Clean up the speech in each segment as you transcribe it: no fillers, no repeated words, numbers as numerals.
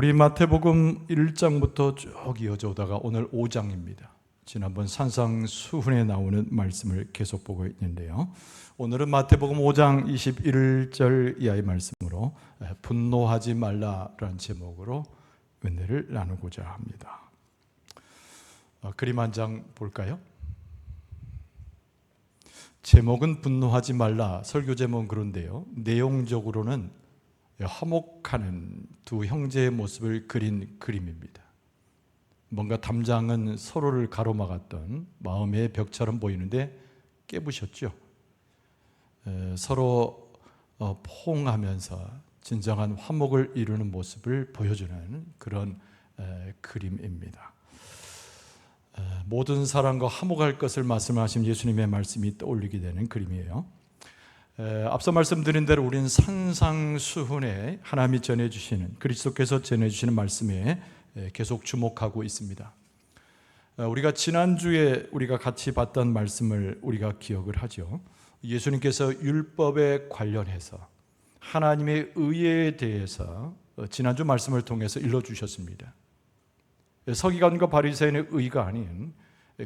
우리 마태복음 1장부터 쭉 이어져 오다가 오늘 5장입니다. 지난번 산상수훈에 나오는 말씀을 계속 보고 있는데요. 오늘은 마태복음 5장 21절 이하의 말씀으로 분노하지 말라라는 제목으로 은혜를 나누고자 합니다. 그림 한 장 볼까요? 제목은 분노하지 말라, 설교 제목은 그런데요. 내용적으로는 화목하는 두 형제의 모습을 그린 그림입니다. 뭔가 담장은 서로를 가로막았던 마음의 벽처럼 보이는데 깨부셨죠. 서로 포옹하면서 진정한 화목을 이루는 모습을 보여주는 그런 그림입니다. 모든 사람과 화목할 것을 말씀하신 예수님의 말씀이 떠올리게 되는 그림이에요. 앞서 말씀드린 대로 우리는 산상수훈에 하나님이 전해주시는, 그리스도께서 전해주시는 말씀에 계속 주목하고 있습니다. 우리가 지난주에 우리가 같이 봤던 말씀을 우리가 기억을 하죠. 예수님께서 율법에 관련해서 하나님의 의에 대해서 지난주 말씀을 통해서 일러주셨습니다. 서기관과 바리새인의 의가 아닌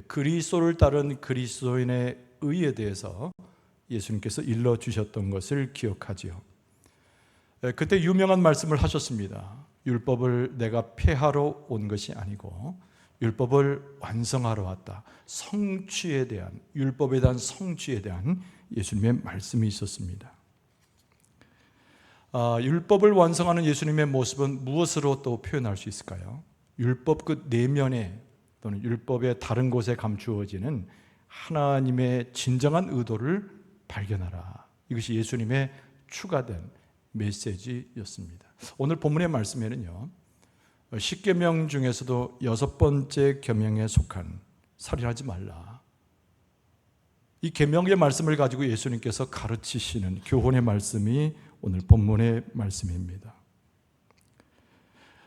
그리스도를 따른 그리스도인의 의에 대해서 예수님께서 일러주셨던 것을 기억하지요. 그때 유명한 말씀을 하셨습니다. 율법을 내가 폐하러 온 것이 아니고 율법을 완성하러 왔다. 성취에 대한, 율법에 대한 성취에 대한 예수님의 말씀이 있었습니다. 율법을 완성하는 예수님의 모습은 무엇으로 또 표현할 수 있을까요? 율법 그 내면에 또는 율법의 다른 곳에 감추어지는 하나님의 진정한 의도를 발견하라. 이것이 예수님의 추가된 메시지였습니다. 오늘 본문의 말씀에는요, 10계명 중에서도 6번째 계명에 속한 살인하지 말라, 이 계명의 말씀을 가지고 예수님께서 가르치시는 교훈의 말씀이 오늘 본문의 말씀입니다.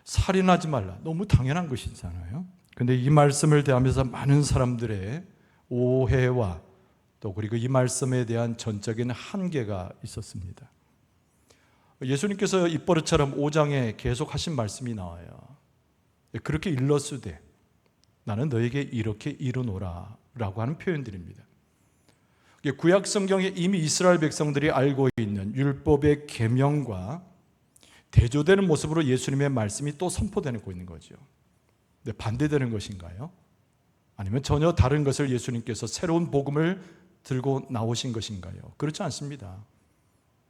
살인하지 말라, 너무 당연한 것이잖아요. 그런데 이 말씀을 대하면서 많은 사람들의 오해와 또 그리고 이 말씀에 대한 전적인 한계가 있었습니다. 예수님께서 입버릇처럼 5장에 계속 하신 말씀이 나와요. 그렇게 일렀으되 나는 너에게 이렇게 이르노라 라고 하는 표현들입니다. 구약 성경에 이미 이스라엘 백성들이 알고 있는 율법의 계명과 대조되는 모습으로 예수님의 말씀이 또 선포되고 있는 거죠. 근데 반대되는 것인가요? 아니면 전혀 다른 것을 예수님께서 새로운 복음을 들고 나오신 것인가요? 그렇지 않습니다.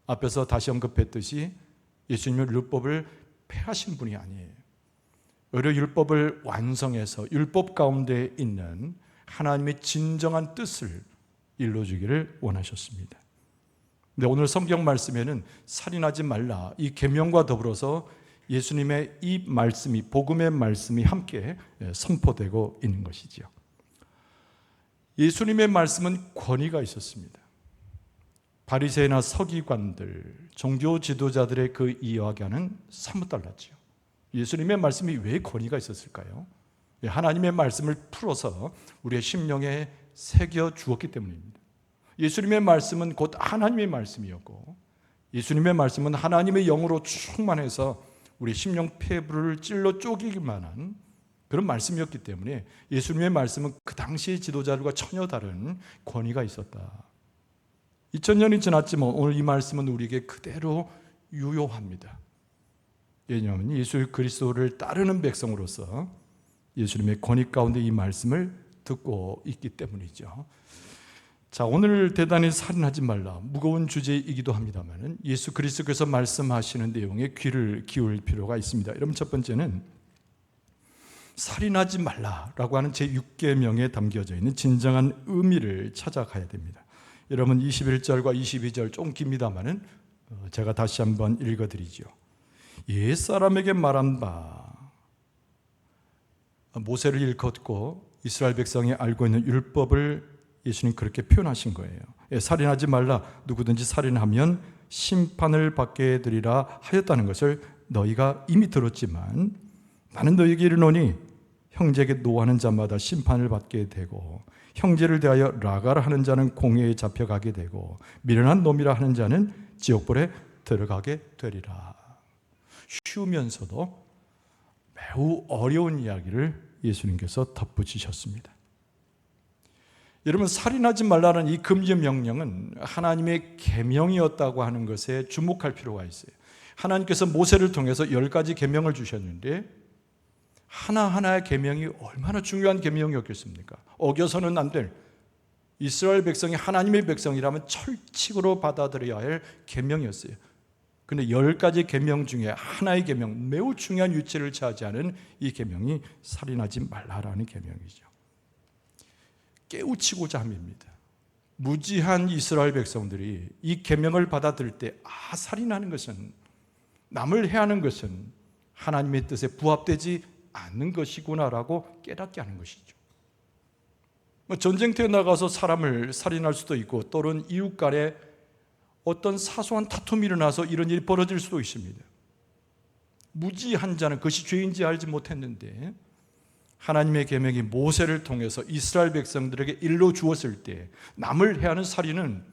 앞에서 다시 언급했듯이 예수님은 율법을 폐하신 분이 아니에요. 오히려 율법을 완성해서 율법 가운데 있는 하나님의 진정한 뜻을 일러주기를 원하셨습니다. 근데 오늘 성경 말씀에는 살인하지 말라, 이 계명과 더불어서 예수님의 이 말씀이, 복음의 말씀이 함께 선포되고 있는 것이죠. 예수님의 말씀은 권위가 있었습니다. 바리새이나 서기관들, 종교 지도자들의 그 이야기와는 사뭇 달랐죠. 예수님의 말씀이 왜 권위가 있었을까요? 하나님의 말씀을 풀어서 우리의 심령에 새겨 주었기 때문입니다. 예수님의 말씀은 곧 하나님의 말씀이었고, 예수님의 말씀은 하나님의 영으로 충만해서 우리 심령 폐부를 찔러 쪼개기만 한 그런 말씀이었기 때문에 예수님의 말씀은 그 당시의 지도자들과 전혀 다른 권위가 있었다. 2000년이 지났지만 오늘 이 말씀은 우리에게 그대로 유효합니다. 왜냐하면 예수 그리스도를 따르는 백성으로서 예수님의 권위 가운데 이 말씀을 듣고 있기 때문이죠. 자, 오늘 대단히 살인하지 말라, 무거운 주제이기도 합니다만 예수 그리스도께서 말씀하시는 내용에 귀를 기울일 필요가 있습니다. 여러분, 첫 번째는 살인하지 말라라고 하는 제6계명에 담겨져 있는 진정한 의미를 찾아가야 됩니다. 여러분, 21절과 22절 좀 깁니다만 제가 다시 한번 읽어드리죠. 옛사람에게 말한 바, 모세를 일컫고 이스라엘 백성이 알고 있는 율법을 예수님 그렇게 표현하신 거예요. 살인하지 말라, 누구든지 살인하면 심판을 받게 되리라 하였다는 것을 너희가 이미 들었지만 나는 너희에게 이르노니 형제에게 노하는 자마다 심판을 받게 되고 형제를 대하여 라가라 하는 자는 공회에 잡혀가게 되고 미련한 놈이라 하는 자는 지옥불에 들어가게 되리라. 쉬우면서도 매우 어려운 이야기를 예수님께서 덧붙이셨습니다. 여러분, 살인하지 말라는 이 금지 명령은 하나님의 계명이었다고 하는 것에 주목할 필요가 있어요. 하나님께서 모세를 통해서 10가지 계명을 주셨는데 하나하나의 계명이 얼마나 중요한 계명이었겠습니까? 어겨서는 안 될, 이스라엘 백성이 하나님의 백성이라면 철칙으로 받아들여야 할 계명이었어요. 그런데 10가지 계명 중에 하나의 계명, 매우 중요한 위치를 차지하는 이 계명이 살인하지 말라라는 계명이죠. 깨우치고자 함입니다. 무지한 이스라엘 백성들이 이 계명을 받아들일 때 살인하는 것은, 남을 해하는 것은 하나님의 뜻에 부합되지 않는 것이구나라고 깨닫게 하는 것이죠. 전쟁터에 나가서 사람을 살인할 수도 있고, 또는 이웃 간에 어떤 사소한 다툼이 일어나서 이런 일이 벌어질 수도 있습니다. 무지한 자는 그것이 죄인지 알지 못했는데 하나님의 계명이 모세를 통해서 이스라엘 백성들에게 일러 주었을 때 남을 해하는 살인은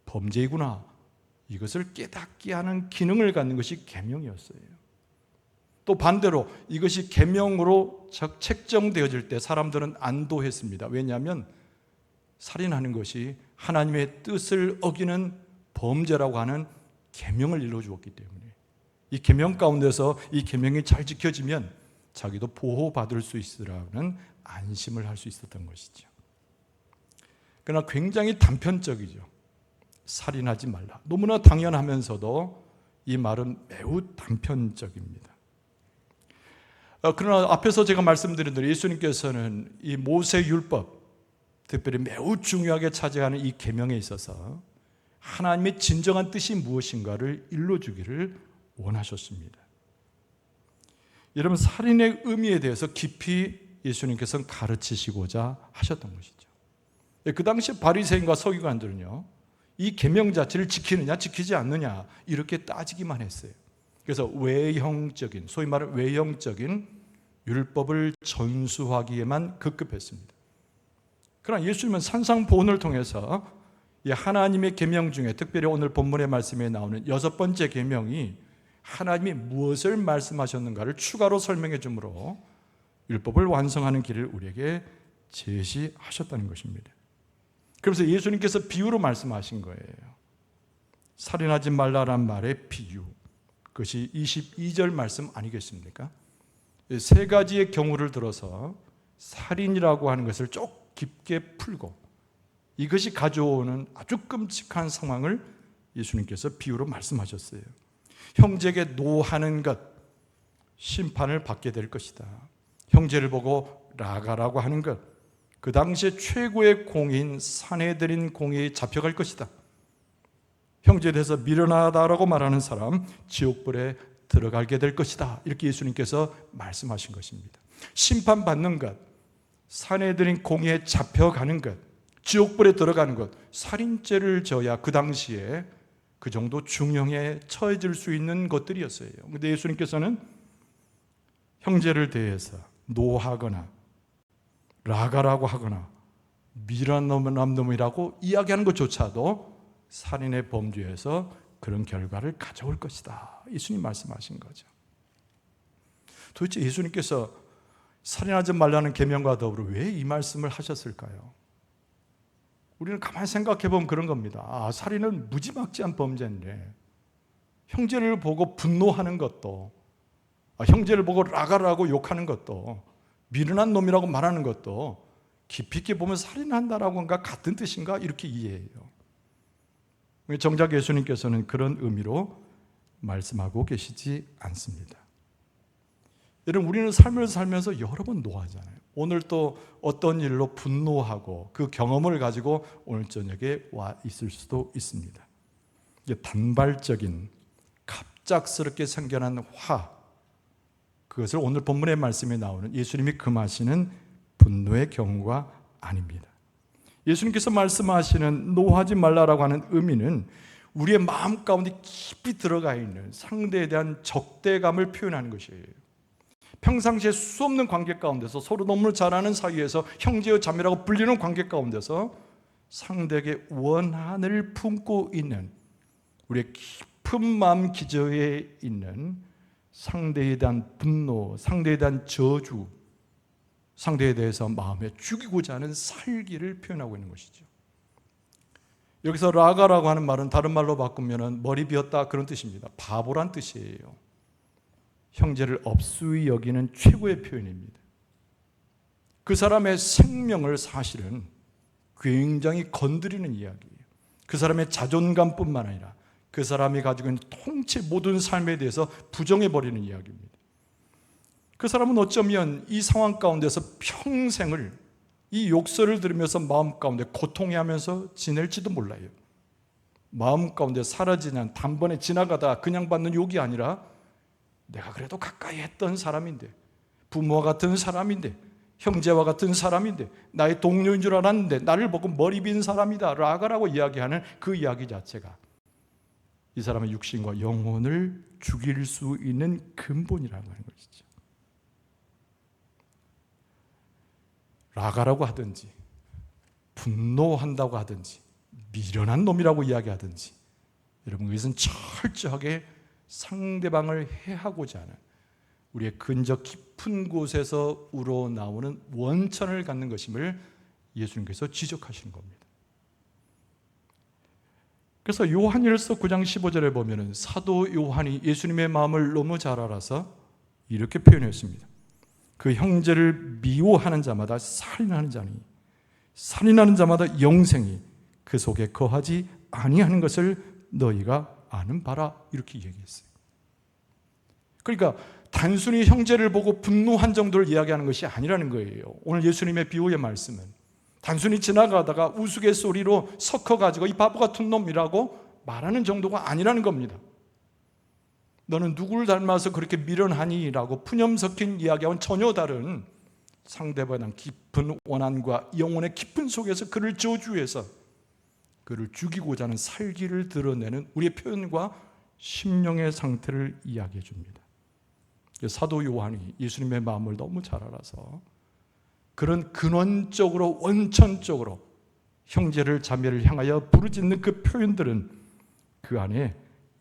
범죄이구나, 이것을 깨닫게 하는 기능을 갖는 것이 계명이었어요. 또 반대로 이것이 계명으로 책정되어질 때 사람들은 안도했습니다. 왜냐하면 살인하는 것이 하나님의 뜻을 어기는 범죄라고 하는 계명을 일러주었기 때문에, 이 계명 가운데서 이 계명이 잘 지켜지면 자기도 보호받을 수 있으라는 안심을 할 수 있었던 것이죠. 그러나 굉장히 단편적이죠. 살인하지 말라. 너무나 당연하면서도 이 말은 매우 단편적입니다. 그러나 앞에서 제가 말씀드린 대로 예수님께서는 이 모세 율법, 특별히 매우 중요하게 차지하는 이 계명에 있어서 하나님의 진정한 뜻이 무엇인가를 일러주기를 원하셨습니다. 여러분, 살인의 의미에 대해서 깊이 예수님께서는 가르치시고자 하셨던 것이죠. 그 당시 바리새인과 서기관들은요, 이 계명 자체를 지키느냐 지키지 않느냐 이렇게 따지기만 했어요. 그래서 외형적인, 소위 말하는 외형적인 율법을 전수하기에만 급급했습니다. 그러나 예수님은 산상보훈을 통해서 이 하나님의 계명 중에, 특별히 오늘 본문의 말씀에 나오는 6번째 계명이 하나님이 무엇을 말씀하셨는가를 추가로 설명해 주므로 율법을 완성하는 길을 우리에게 제시하셨다는 것입니다. 그래서 예수님께서 비유로 말씀하신 거예요. 살인하지 말라란 말의 비유, 그것이 22절 말씀 아니겠습니까? 3가지의 경우를 들어서 살인이라고 하는 것을 쭉 깊게 풀고 이것이 가져오는 아주 끔찍한 상황을 예수님께서 비유로 말씀하셨어요. 형제에게 노하는 것, 심판을 받게 될 것이다. 형제를 보고 라가라고 하는 것, 그 당시에 최고의 공인 산헤드린 공의에 잡혀갈 것이다. 형제에 대해서 미련하다라고 말하는 사람 지옥불에 들어가게 될 것이다. 이렇게 예수님께서 말씀하신 것입니다. 심판받는 것, 산헤드린 공의에 잡혀가는 것, 지옥불에 들어가는 것, 살인죄를 져야 그 당시에 그 정도 중형에 처해질 수 있는 것들이었어요. 그런데 예수님께서는 형제를 대해서 노하거나 라가라고 하거나 미련한 놈이라고 이야기하는 것조차도 살인의 범죄에서 그런 결과를 가져올 것이다. 예수님 말씀하신 거죠. 도대체 예수님께서 살인하지 말라는 계명과 더불어 왜 이 말씀을 하셨을까요? 우리는 가만히 생각해 보면 그런 겁니다. 살인은 무지막지한 범죄인데 형제를 보고 분노하는 것도, 형제를 보고 라가라고 욕하는 것도, 미련한 놈이라고 말하는 것도 깊이 있게 보면 살인한다라고 한가 같은 뜻인가 이렇게 이해해요. 정작 예수님께서는 그런 의미로 말씀하고 계시지 않습니다. 여러분, 우리는 삶을 살면서 여러 번 노하잖아요. 오늘 또 어떤 일로 분노하고 그 경험을 가지고 오늘 저녁에 와 있을 수도 있습니다. 이게 단발적인 갑작스럽게 생겨난 화, 그것을 오늘 본문의 말씀에 나오는 예수님이 금하시는 분노의 경우가 아닙니다. 예수님께서 말씀하시는 노하지 말라라고 하는 의미는 우리의 마음 가운데 깊이 들어가 있는 상대에 대한 적대감을 표현하는 것이에요. 평상시에 수없는 관계 가운데서 서로 너무 잘 아는 사이에서 형제와 자매라고 불리는 관계 가운데서 상대에게 원한을 품고 있는, 우리의 깊은 마음 기저에 있는 상대에 대한 분노, 상대에 대한 저주, 상대에 대해서 마음에 죽이고자 하는 살기를 표현하고 있는 것이죠. 여기서 라가라고 하는 말은 다른 말로 바꾸면 머리 비었다 그런 뜻입니다. 바보란 뜻이에요. 형제를 업수히 여기는 최고의 표현입니다. 그 사람의 생명을 사실은 굉장히 건드리는 이야기예요. 그 사람의 자존감뿐만 아니라 그 사람이 가지고 있는 통째 모든 삶에 대해서 부정해버리는 이야기입니다. 그 사람은 어쩌면 이 상황 가운데서 평생을 이 욕설을 들으면서 마음 가운데 고통해하면서 지낼지도 몰라요. 마음 가운데 사라지는 단번에 지나가다 그냥 받는 욕이 아니라 내가 그래도 가까이 했던 사람인데, 부모와 같은 사람인데, 형제와 같은 사람인데, 나의 동료인 줄 알았는데 나를 보고 머리 빈 사람이다 라가라고 이야기하는 그 이야기 자체가 이 사람의 육신과 영혼을 죽일 수 있는 근본이라는 것이죠. 라가라고 하든지 분노한다고 하든지 미련한 놈이라고 이야기하든지, 여러분 그것은 철저하게 상대방을 해하고자 하는 우리의 근저 깊은 곳에서 우러나오는 원천을 갖는 것임을 예수님께서 지적하시는 겁니다. 그래서 요한일서 9장 15절에 보면 사도 요한이 예수님의 마음을 너무 잘 알아서 이렇게 표현했습니다. 그 형제를 미워하는 자마다 살인하는 자니 살인하는 자마다 영생이 그 속에 거하지 아니하는 것을 너희가 아는 바라, 이렇게 얘기했어요. 그러니까 단순히 형제를 보고 분노한 정도를 이야기하는 것이 아니라는 거예요. 오늘 예수님의 비유의 말씀은 단순히 지나가다가 우스갯소리로 섞어가지고 이 바보 같은 놈이라고 말하는 정도가 아니라는 겁니다. 너는 누구를 닮아서 그렇게 미련하니? 라고 푸념 섞인 이야기와는 전혀 다른 상대방에 대한 깊은 원한과 영혼의 깊은 속에서 그를 저주해서 그를 죽이고자 하는 살기를 드러내는 우리의 표현과 심령의 상태를 이야기해 줍니다. 사도 요한이 예수님의 마음을 너무 잘 알아서 그런 근원적으로 원천적으로 형제를 자매를 향하여 부르짖는 그 표현들은 그 안에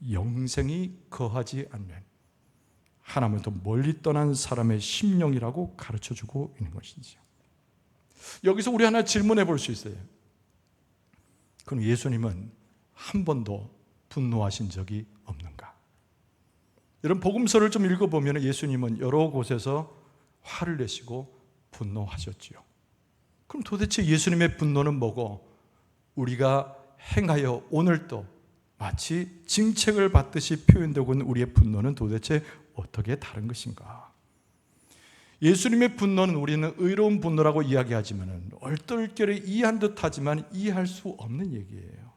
영생이 거하지 않는 하나님부터 멀리 떠난 사람의 심령이라고 가르쳐주고 있는 것이죠. 여기서 우리 하나 질문해 볼 수 있어요. 그럼 예수님은 한 번도 분노하신 적이 없는가? 여러분 복음서를 좀 읽어보면 예수님은 여러 곳에서 화를 내시고 분노하셨지요. 그럼 도대체 예수님의 분노는 뭐고 우리가 행하여 오늘도 마치 징책을 받듯이 표현되고 있는 우리의 분노는 도대체 어떻게 다른 것인가? 예수님의 분노는 우리는 의로운 분노라고 이야기하지만 얼떨결에 이해한 듯하지만 이해할 수 없는 얘기예요.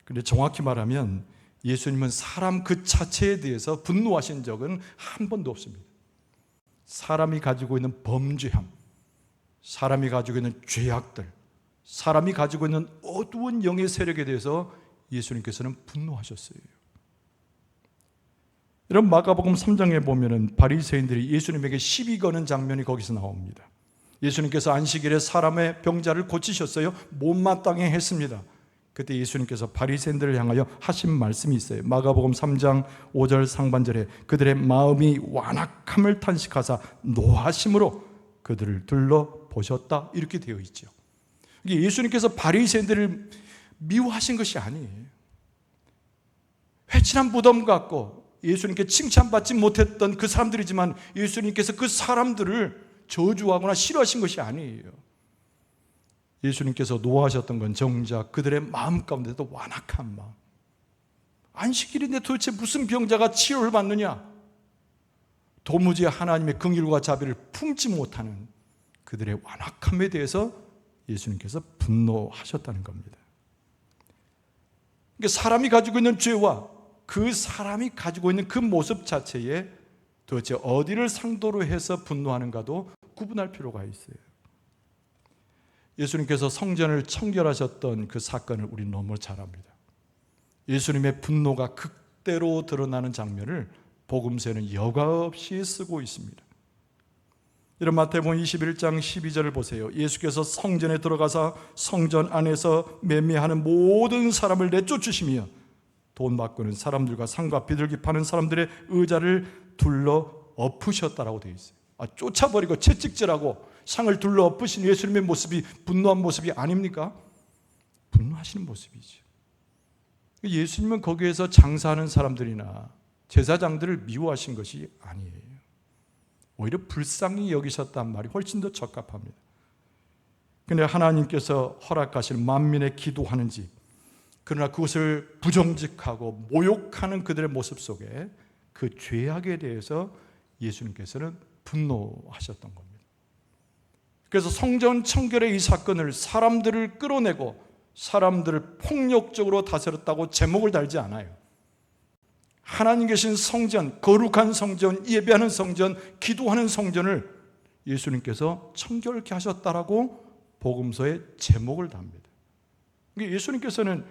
그런데 정확히 말하면 예수님은 사람 그 자체에 대해서 분노하신 적은 한 번도 없습니다. 사람이 가지고 있는 범죄함, 사람이 가지고 있는 죄악들, 사람이 가지고 있는 어두운 영의 세력에 대해서 예수님께서는 분노하셨어요. 이런 마가복음 3장에 보면은 바리새인들이 예수님에게 시비 거는 장면이 거기서 나옵니다. 예수님께서 안식일에 사람의 병자를 고치셨어요. 못마땅해 했습니다. 그때 예수님께서 바리새인들을 향하여 하신 말씀이 있어요. 마가복음 3장 5절 상반절에 그들의 마음이 완악함을 탄식하사 노하심으로 그들을 둘러보셨다, 이렇게 되어 있죠. 예수님께서 바리새인들을 미워하신 것이 아니에요. 회칠한 무덤 같고 예수님께 칭찬받지 못했던 그 사람들이지만 예수님께서 그 사람들을 저주하거나 싫어하신 것이 아니에요. 예수님께서 노하셨던 건 정작 그들의 마음 가운데도 완악한 마음. 안식일인데 도대체 무슨 병자가 치료를 받느냐? 도무지 하나님의 긍휼과 자비를 품지 못하는 그들의 완악함에 대해서 예수님께서 분노하셨다는 겁니다. 그러니까 사람이 가지고 있는 죄와 그 사람이 가지고 있는 그 모습 자체에 도대체 어디를 상도로 해서 분노하는가도 구분할 필요가 있어요. 예수님께서 성전을 청결하셨던 그 사건을 우리는 너무 잘 압니다. 예수님의 분노가 극대로 드러나는 장면을 복음서에는 여과 없이 쓰고 있습니다. 이런 마태복음 21장 12절을 보세요. 예수께서 성전에 들어가서 성전 안에서 매매하는 모든 사람을 내쫓으시며 돈 받고는 사람들과 상과 비둘기 파는 사람들의 의자를 둘러 엎으셨다라고 되어 있어요. 쫓아버리고 채찍질하고 상을 둘러 엎으신 예수님의 모습이 분노한 모습이 아닙니까? 분노하시는 모습이죠. 예수님은 거기에서 장사하는 사람들이나 제사장들을 미워하신 것이 아니에요. 오히려 불쌍히 여기셨단 말이 훨씬 더 적합합니다. 그런데 하나님께서 허락하신 만민의 기도하는 집, 그러나 그것을 부정직하고 모욕하는 그들의 모습 속에 그 죄악에 대해서 예수님께서는 분노하셨던 겁니다. 그래서 성전 청결의 이 사건을 사람들을 끌어내고 사람들을 폭력적으로 다스렸다고 제목을 달지 않아요. 하나님 계신 성전, 거룩한 성전, 예배하는 성전, 기도하는 성전을 예수님께서 청결케 하셨다라고 복음서에 제목을 답니다. 예수님께서는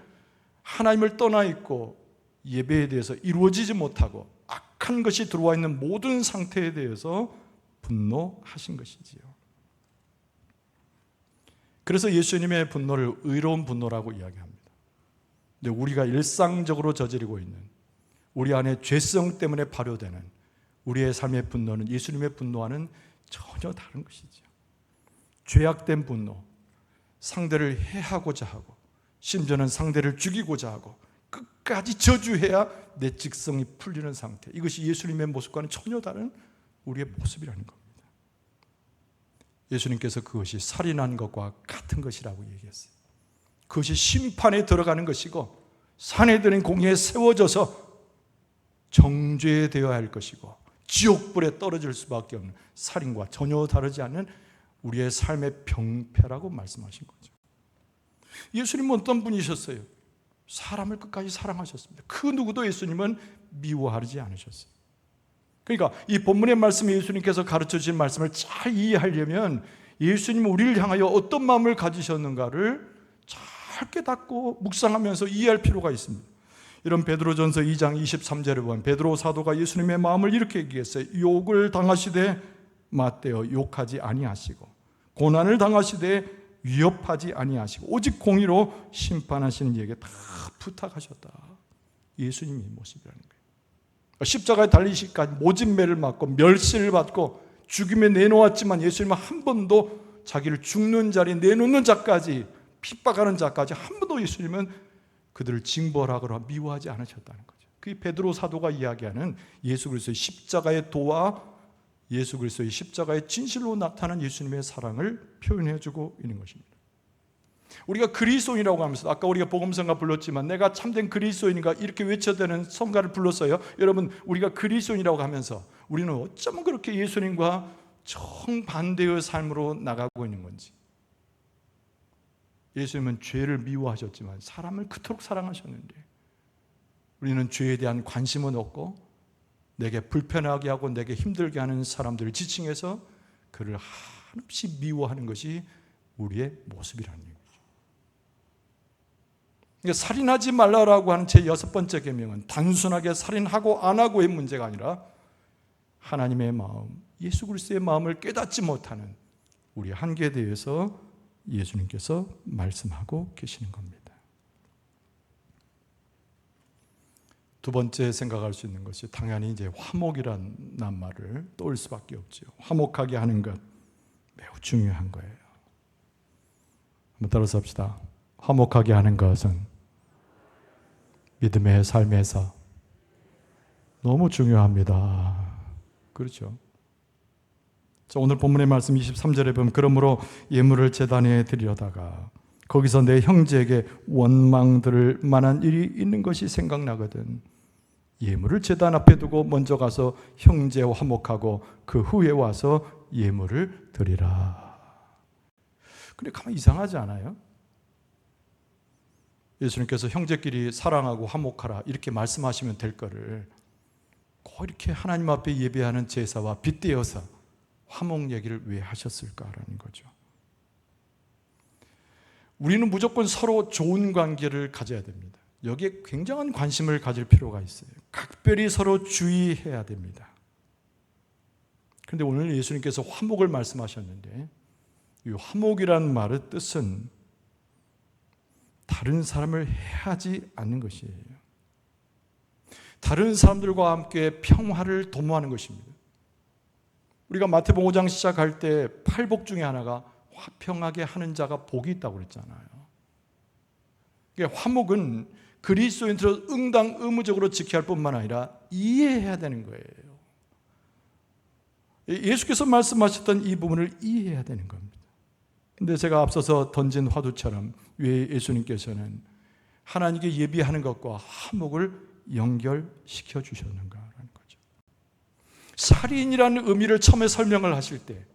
하나님을 떠나 있고 예배에 대해서 이루어지지 못하고 악한 것이 들어와 있는 모든 상태에 대해서 분노하신 것이지요. 그래서 예수님의 분노를 의로운 분노라고 이야기합니다. 근데 우리가 일상적으로 저지르고 있는 우리 안에 죄성 때문에 발효되는 우리의 삶의 분노는 예수님의 분노와는 전혀 다른 것이죠. 죄악된 분노, 상대를 해하고자 하고 심지어는 상대를 죽이고자 하고 끝까지 저주해야 내 직성이 풀리는 상태, 이것이 예수님의 모습과는 전혀 다른 우리의 모습이라는 겁니다. 예수님께서 그것이 살인한 것과 같은 것이라고 얘기했어요. 그것이 심판에 들어가는 것이고 산에들은 공의에 세워져서 정죄되어야 할 것이고 지옥불에 떨어질 수밖에 없는 살인과 전혀 다르지 않는 우리의 삶의 병폐라고 말씀하신 거죠. 예수님은 어떤 분이셨어요? 사람을 끝까지 사랑하셨습니다. 그 누구도 예수님은 미워하지 않으셨어요. 그러니까 이 본문의 말씀에 예수님께서 가르쳐 주신 말씀을 잘 이해하려면 예수님은 우리를 향하여 어떤 마음을 가지셨는가를 잘 깨닫고 묵상하면서 이해할 필요가 있습니다. 이런 베드로전서 2장 23절에 보면 베드로 사도가 예수님의 마음을 이렇게 얘기했어요. 욕을 당하시되 맞대어 욕하지 아니하시고 고난을 당하시되 위협하지 아니하시고 오직 공의로 심판하시는 이에게 다 부탁하셨다. 예수님의 모습이라는 거예요. 십자가에 달리시기까지 모진 매를 맞고 멸시를 받고 죽임에 내놓았지만 예수님은 한 번도 자기를 죽는 자리에 내놓는 자까지, 핍박하는 자까지 한 번도 예수님은 그들을 징벌하거나 미워하지 않으셨다는 거죠. 그게 베드로 사도가 이야기하는 예수 그리스도의 십자가의 도와 예수 그리스도의 십자가의 진실로 나타난 예수님의 사랑을 표현해주고 있는 것입니다. 우리가 그리스도인이라고 하면서 아까 우리가 복음성가 불렀지만 내가 참된 그리스도인인가 이렇게 외쳐대는 성가를 불렀어요. 여러분, 우리가 그리스도인이라고 하면서 우리는 어쩌면 그렇게 예수님과 정반대의 삶으로 나가고 있는 건지. 예수님은 죄를 미워하셨지만 사람을 그토록 사랑하셨는데 우리는 죄에 대한 관심은 없고 내게 불편하게 하고 내게 힘들게 하는 사람들을 지칭해서 그를 한없이 미워하는 것이 우리의 모습이라는 얘기죠. 그러니까 살인하지 말라라고 하는 제 6번째 계명은 단순하게 살인하고 안 하고의 문제가 아니라 하나님의 마음, 예수 그리스도의 마음을 깨닫지 못하는 우리 한계에 대해서 예수님께서 말씀하고 계시는 겁니다. 두 번째 생각할 수 있는 것이 당연히 이제 화목이란 말을 떠올 수밖에 없죠. 화목하게 하는 것 매우 중요한 거예요. 한번 따라서 합시다. 화목하게 하는 것은 믿음의 삶에서 너무 중요합니다. 그렇죠? 자, 오늘 본문의 말씀 23절에 보면 그러므로 예물을 제단에 드리려다가 거기서 내 형제에게 원망 들을 만한 일이 있는 것이 생각나거든. 예물을 제단 앞에 두고 먼저 가서 형제와 화목하고 그 후에 와서 예물을 드리라. 근데 가만 이상하지 않아요? 예수님께서 형제끼리 사랑하고 화목하라 이렇게 말씀하시면 될 거를 꼭 이렇게 하나님 앞에 예배하는 제사와 빗대어서 화목 얘기를 왜 하셨을까라는 거죠. 우리는 무조건 서로 좋은 관계를 가져야 됩니다. 여기에 굉장한 관심을 가질 필요가 있어요. 각별히 서로 주의해야 됩니다. 그런데 오늘 예수님께서 화목을 말씀하셨는데 이 화목이라는 말의 뜻은 다른 사람을 해하지 않는 것이에요. 다른 사람들과 함께 평화를 도모하는 것입니다. 우리가 마태복음 5장 시작할 때 팔복 중에 하나가 화평하게 하는 자가 복이 있다고 그랬잖아요. 화목은 그리스도인으로 응당 의무적으로 지켜야 할 뿐만 아니라 이해해야 되는 거예요. 예수께서 말씀하셨던 이 부분을 이해해야 되는 겁니다. 근데 제가 앞서서 던진 화두처럼 왜 예수님께서는 하나님께 예비하는 것과 화목을 연결시켜 주셨는가라는 거죠. 살인이라는 의미를 처음에 설명을 하실 때,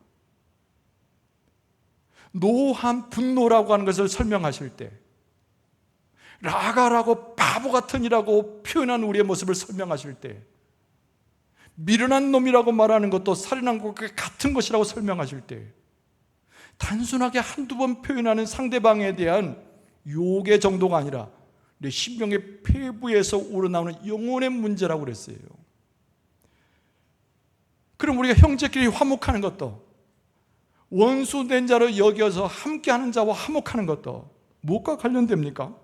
노한 분노라고 하는 것을 설명하실 때, 라가라고 바보 같은 이라고 표현한 우리의 모습을 설명하실 때, 미련한 놈이라고 말하는 것도 살인한 것과 같은 것이라고 설명하실 때, 단순하게 한두 번 표현하는 상대방에 대한 욕의 정도가 아니라 내 심령의 폐부에서 우러나오는 영혼의 문제라고 그랬어요. 그럼 우리가 형제끼리 화목하는 것도, 원수된 자로 여겨서 함께하는 자와 화목하는 것도 무엇과 관련됩니까?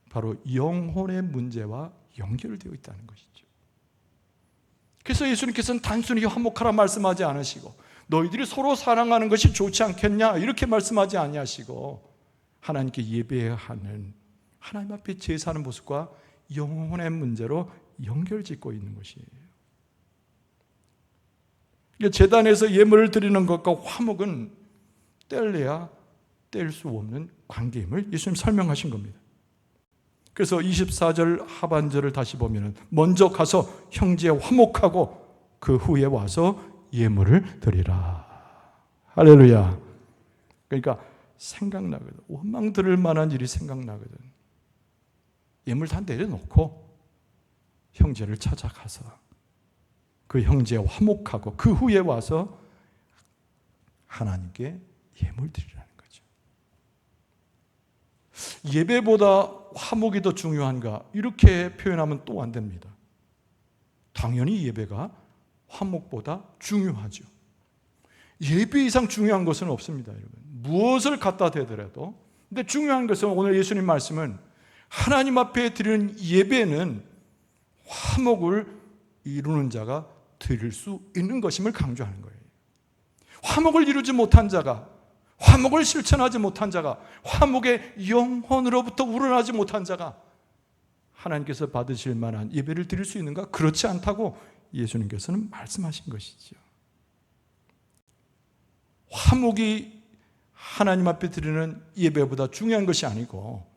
바로 영혼의 문제와 연결되어 있다는 것이죠. 그래서 예수님께서는 단순히 화목하라 말씀하지 않으시고, 너희들이 서로 사랑하는 것이 좋지 않겠냐 이렇게 말씀하지 아니하시고, 하나님께 예배해야 하는, 하나님 앞에 제사하는 모습과 영혼의 문제로 연결짓고 있는 것이에요. 제단에서 예물을 드리는 것과 화목은 뗄래야 뗄 수 없는 관계임을 예수님 설명하신 겁니다. 그래서 24절 하반절을 다시 보면 먼저 가서 형제와 화목하고 그 후에 와서 예물을 드리라. 할렐루야. 그러니까 생각나거든. 원망 들을 만한 일이 생각나거든. 예물 다 내려놓고 형제를 찾아가서 그 형제와 화목하고 그 후에 와서 하나님께 예물 드리라는 거죠. 예배보다 화목이 더 중요한가? 이렇게 표현하면 또 안 됩니다. 당연히 예배가 화목보다 중요하죠. 예배 이상 중요한 것은 없습니다, 여러분. 무엇을 갖다 대더라도. 근데 중요한 것은 오늘 예수님 말씀은 하나님 앞에 드리는 예배는 화목을 이루는 자가 드릴 수 있는 것임을 강조하는 거예요. 화목을 이루지 못한 자가, 화목을 실천하지 못한 자가, 화목의 영혼으로부터 우러나지 못한 자가 하나님께서 받으실 만한 예배를 드릴 수 있는가? 그렇지 않다고 예수님께서는 말씀하신 것이죠. 화목이 하나님 앞에 드리는 예배보다 중요한 것이 아니고,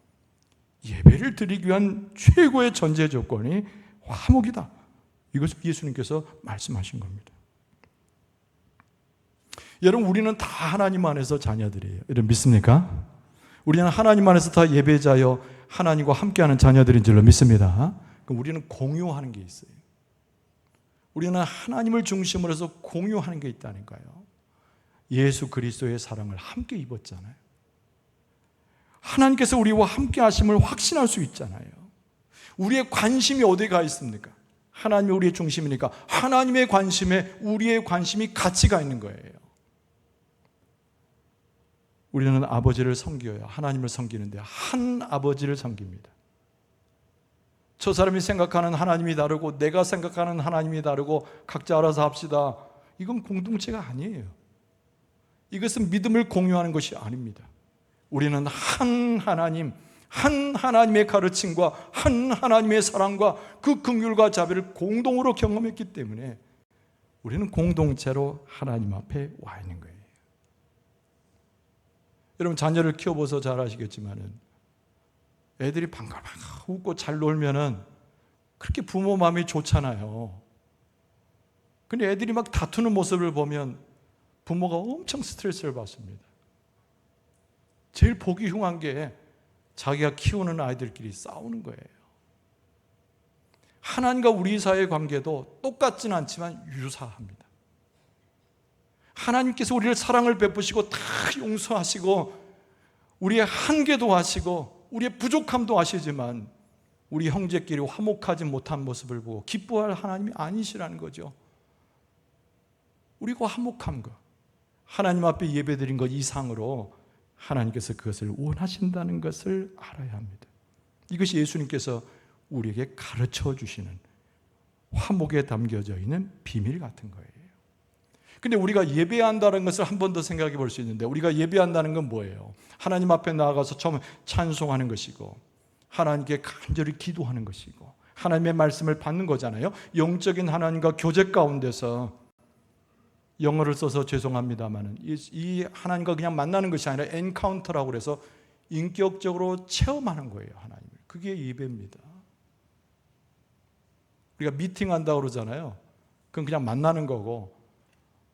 예배를 드리기 위한 최고의 전제 조건이 화목이다. 이것을 예수님께서 말씀하신 겁니다. 여러분, 우리는 다 하나님 안에서 자녀들이에요. 여러분 믿습니까? 우리는 하나님 안에서 다 예배자여 하나님과 함께하는 자녀들인 줄로 믿습니다. 그럼 우리는 공유하는 게 있어요. 우리는 하나님을 중심으로 해서 공유하는 게 있다니까요. 예수 그리스도의 사랑을 함께 입었잖아요. 하나님께서 우리와 함께 하심을 확신할 수 있잖아요. 우리의 관심이 어디에 가 있습니까? 하나님이 우리의 중심이니까 하나님의 관심에 우리의 관심이 같이 가 있는 거예요. 우리는 아버지를 섬겨야 하나님을 섬기는데 한 아버지를 섬깁니다. 저 사람이 생각하는 하나님이 다르고 내가 생각하는 하나님이 다르고 각자 알아서 합시다. 이건 공동체가 아니에요. 이것은 믿음을 공유하는 것이 아닙니다. 우리는 한 하나님, 한 하나님의 가르침과 한 하나님의 사랑과 그 긍휼과 자비를 공동으로 경험했기 때문에 우리는 공동체로 하나님 앞에 와 있는 거예요. 여러분 자녀를 키워보서 잘 아시겠지만 애들이 방글방글 웃고 잘 놀면은 그렇게 부모 마음이 좋잖아요. 근데 애들이 막 다투는 모습을 보면 부모가 엄청 스트레스를 받습니다. 제일 보기 흉한 게 자기가 키우는 아이들끼리 싸우는 거예요. 하나님과 우리 사이의 관계도 똑같지는 않지만 유사합니다. 하나님께서 우리를 사랑을 베푸시고 다 용서하시고 우리의 한계도 하시고 우리의 부족함도 아시지만 우리 형제끼리 화목하지 못한 모습을 보고 기뻐할 하나님이 아니시라는 거죠. 우리가 화목한 것, 하나님 앞에 예배드린 것 이상으로 하나님께서 그것을 원하신다는 것을 알아야 합니다. 이것이 예수님께서 우리에게 가르쳐 주시는 화목에 담겨져 있는 비밀 같은 거예요. 근데 우리가 예배한다는 것을 한 번 더 생각해 볼 수 있는데, 우리가 예배한다는 건 뭐예요? 하나님 앞에 나아가서 처음 찬송하는 것이고, 하나님께 간절히 기도하는 것이고, 하나님의 말씀을 받는 거잖아요. 영적인 하나님과 교제 가운데서, 영어를 써서 죄송합니다만은 이 하나님과 그냥 만나는 것이 아니라 엔카운터라고 그래서 인격적으로 체험하는 거예요, 하나님을. 그게 예배입니다. 우리가 미팅한다고 그러잖아요. 그건 그냥 만나는 거고,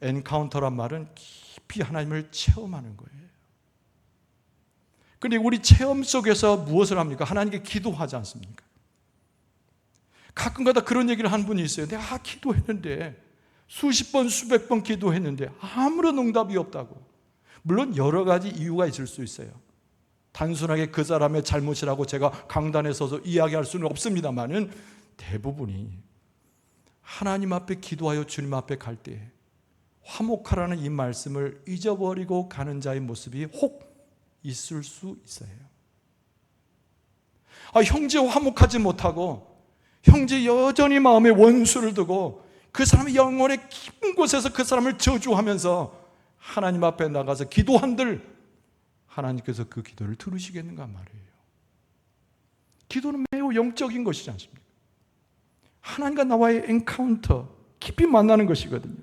엔카운터란 말은 깊이 하나님을 체험하는 거예요. 그런데 우리 체험 속에서 무엇을 합니까? 하나님께 기도하지 않습니까? 가끔가다 그런 얘기를 하는 분이 있어요. 내가 기도했는데, 수십 번 수백 번 기도했는데 아무런 응답이 없다고. 물론 여러 가지 이유가 있을 수 있어요. 단순하게 그 사람의 잘못이라고 제가 강단에 서서 이야기할 수는 없습니다만은, 대부분이 하나님 앞에 기도하여 주님 앞에 갈 때 화목하라는 이 말씀을 잊어버리고 가는 자의 모습이 혹 있을 수 있어요. 형제와 화목하지 못하고 형제 여전히 마음에 원수를 두고 그 사람의 영혼의 깊은 곳에서 그 사람을 저주하면서 하나님 앞에 나가서 기도한들 하나님께서 그 기도를 들으시겠는가 말이에요. 기도는 매우 영적인 것이지 않습니까? 하나님과 나와의 엔카운터, 깊이 만나는 것이거든요.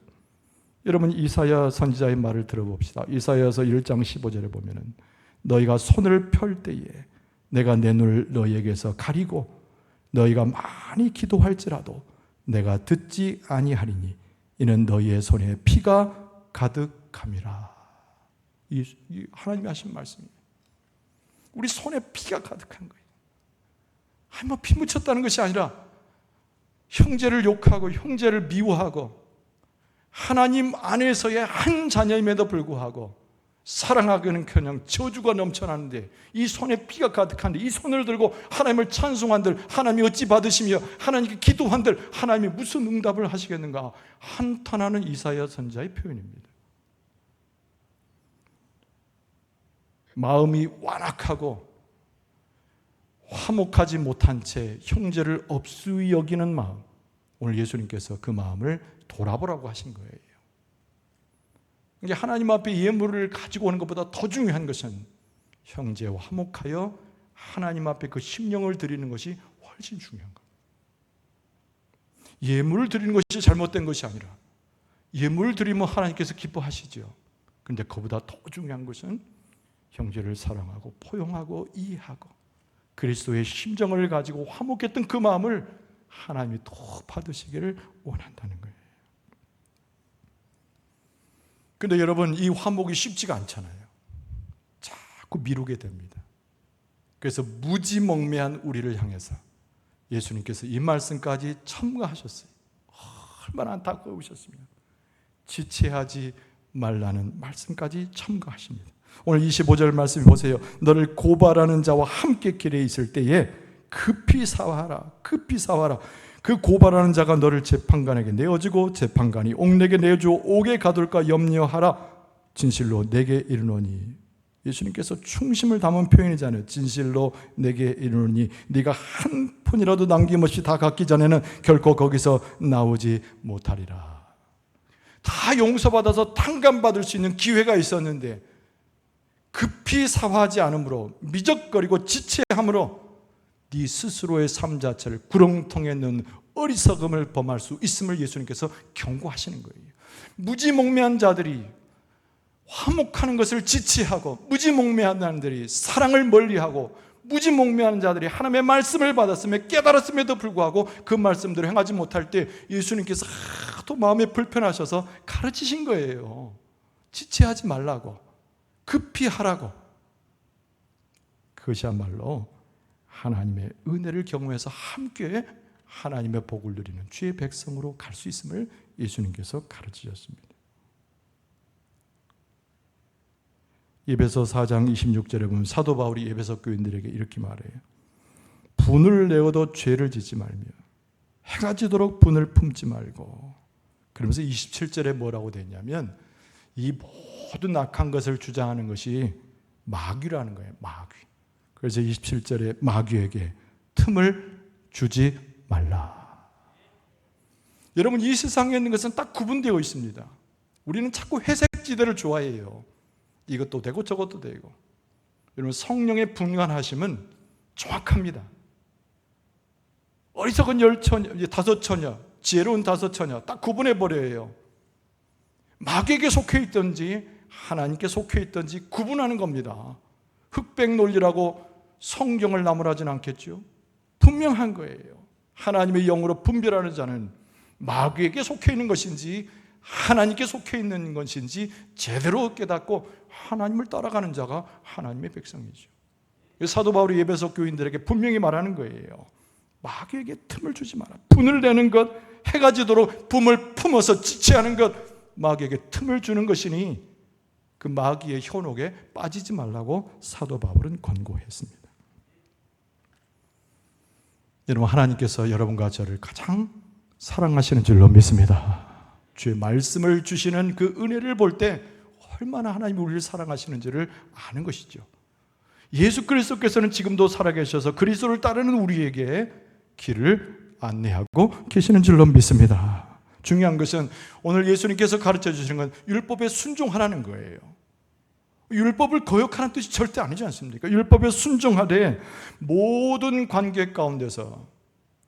여러분, 이사야 선지자의 말을 들어봅시다. 이사야서 1장 15절에 보면은 너희가 손을 펼 때에 내가 내 눈을 너희에게서 가리고 너희가 많이 기도할지라도 내가 듣지 아니하리니 이는 너희의 손에 피가 가득함이라. 이 하나님이 하신 말씀이에요. 우리 손에 피가 가득한 거예요. 피 묻혔다는 것이 아니라 형제를 욕하고 형제를 미워하고 하나님 안에서의 한 자녀임에도 불구하고 사랑하기는커녕 저주가 넘쳐나는데 이 손에 피가 가득한데 이 손을 들고 하나님을 찬송한들 하나님이 어찌 받으시며 하나님께 기도한들 하나님이 무슨 응답을 하시겠는가 한탄하는 이사야 선지자의 표현입니다. 마음이 완악하고 화목하지 못한 채 형제를 업수히 여기는 마음, 오늘 예수님께서 그 마음을 돌아보라고 하신 거예요. 하나님 앞에 예물을 가지고 오는 것보다 더 중요한 것은 형제와 화목하여 하나님 앞에 그 심령을 드리는 것이 훨씬 중요한 거예요. 예물을 드리는 것이 잘못된 것이 아니라 예물을 드리면 하나님께서 기뻐하시죠. 그런데 그보다 더 중요한 것은 형제를 사랑하고 포용하고 이해하고 그리스도의 심정을 가지고 화목했던 그 마음을 하나님이 더 받으시기를 원한다는 거예요. 그런데 여러분, 이 화목이 쉽지가 않잖아요. 자꾸 미루게 됩니다. 그래서 무지몽매한 우리를 향해서 예수님께서 이 말씀까지 첨가하셨어요. 얼마나 안타까우셨으면 지체하지 말라는 말씀까지 첨가하십니다. 오늘 25절 말씀 보세요. 너를 고발하는 자와 함께 길에 있을 때에 급히 사화하라. 급히 사화하라. 그 고발하는 자가 너를 재판관에게 내어주고 재판관이 옥내게 내어주어 옥에 가둘까 염려하라. 진실로 내게 이르노니. 예수님께서 충심을 담은 표현이잖아요. 진실로 내게 이르노니 네가 한 푼이라도 남김없이 다 갚기 전에는 결코 거기서 나오지 못하리라. 다 용서받아서 탕감받을 수 있는 기회가 있었는데 급히 사화하지 않으므로 미적거리고 지체함으로 네 스스로의 삶 자체를 구렁텅이에 넣는 어리석음을 범할 수 있음을 예수님께서 경고하시는 거예요. 무지몽매한 자들이 화목하는 것을 지체하고 무지몽매한 자들이 사랑을 멀리하고 무지몽매한 자들이 하나님의 말씀을 받았음에 깨달았음에도 불구하고 그 말씀대로 행하지 못할 때 예수님께서 하도 마음에 불편하셔서 가르치신 거예요. 지체하지 말라고, 급히 하라고. 그것이야말로 하나님의 은혜를 경험해서 함께 하나님의 복을 누리는 주의 백성으로 갈 수 있음을 예수님께서 가르치셨습니다. 에베소 4장 26절에 보면 사도 바울이 에베소 교인들에게 이렇게 말해요. 분을 내어도 죄를 짓지 말며 해가 지도록 분을 품지 말고. 그러면서 27절에 뭐라고 되냐면 이 모든 악한 것을 주장하는 것이 마귀라는 거예요. 마귀. 그래서 27절에 마귀에게 틈을 주지 말라. 여러분, 이 세상에 있는 것은 딱 구분되어 있습니다. 우리는 자꾸 회색지대를 좋아해요. 이것도 되고 저것도 되고. 여러분, 성령의 분간하심은 정확합니다. 어리석은 다섯 처녀, 지혜로운 다섯 처녀 딱 구분해버려요. 마귀에게 속해 있든지 하나님께 속해 있든지 구분하는 겁니다. 흑백 논리라고 성경을 나무라진 않겠죠. 분명한 거예요. 하나님의 영으로 분별하는 자는 마귀에게 속해 있는 것인지 하나님께 속해 있는 것인지 제대로 깨닫고 하나님을 따라가는 자가 하나님의 백성이죠. 사도 바울이 에베소 교인들에게 분명히 말하는 거예요. 마귀에게 틈을 주지 마라. 분을 내는 것, 해가 지도록 붐을 품어서 지체하는 것, 마귀에게 틈을 주는 것이니 그 마귀의 현혹에 빠지지 말라고 사도 바울은 권고했습니다. 여러분, 하나님께서 여러분과 저를 가장 사랑하시는 줄로 믿습니다. 주의 말씀을 주시는 그 은혜를 볼 때 얼마나 하나님이 우리를 사랑하시는지를 아는 것이죠. 예수 그리스도께서는 지금도 살아계셔서 그리스도를 따르는 우리에게 길을 안내하고 계시는 줄로 믿습니다. 중요한 것은 오늘 예수님께서 가르쳐 주시는 건 율법에 순종하라는 거예요. 율법을 거역하는 뜻이 절대 아니지 않습니까? 율법에 순종하되 모든 관계 가운데서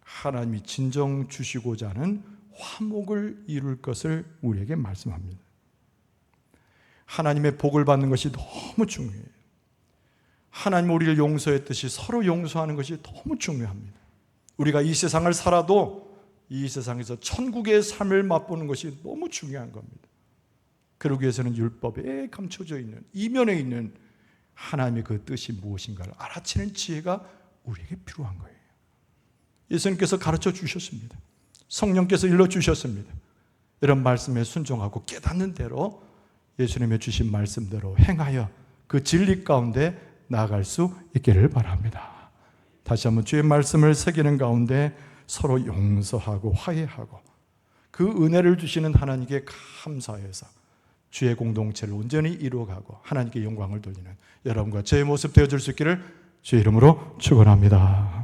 하나님이 진정 주시고자 하는 화목을 이룰 것을 우리에게 말씀합니다. 하나님의 복을 받는 것이 너무 중요해요. 하나님 우리를 용서했듯이 서로 용서하는 것이 너무 중요합니다. 우리가 이 세상을 살아도 이 세상에서 천국의 삶을 맛보는 것이 너무 중요한 겁니다. 그러기 위해서는 율법에 감춰져 있는 이면에 있는 하나님의 그 뜻이 무엇인가를 알아채는 지혜가 우리에게 필요한 거예요. 예수님께서 가르쳐 주셨습니다. 성령께서 일러주셨습니다. 이런 말씀에 순종하고 깨닫는 대로 예수님의 주신 말씀대로 행하여 그 진리 가운데 나아갈 수 있기를 바랍니다. 다시 한번 주의 말씀을 새기는 가운데 서로 용서하고 화해하고 그 은혜를 주시는 하나님께 감사해서 주의 공동체를 온전히 이루어가고 하나님께 영광을 돌리는 여러분과 제 모습 되어줄 수 있기를 주의 이름으로 축원합니다.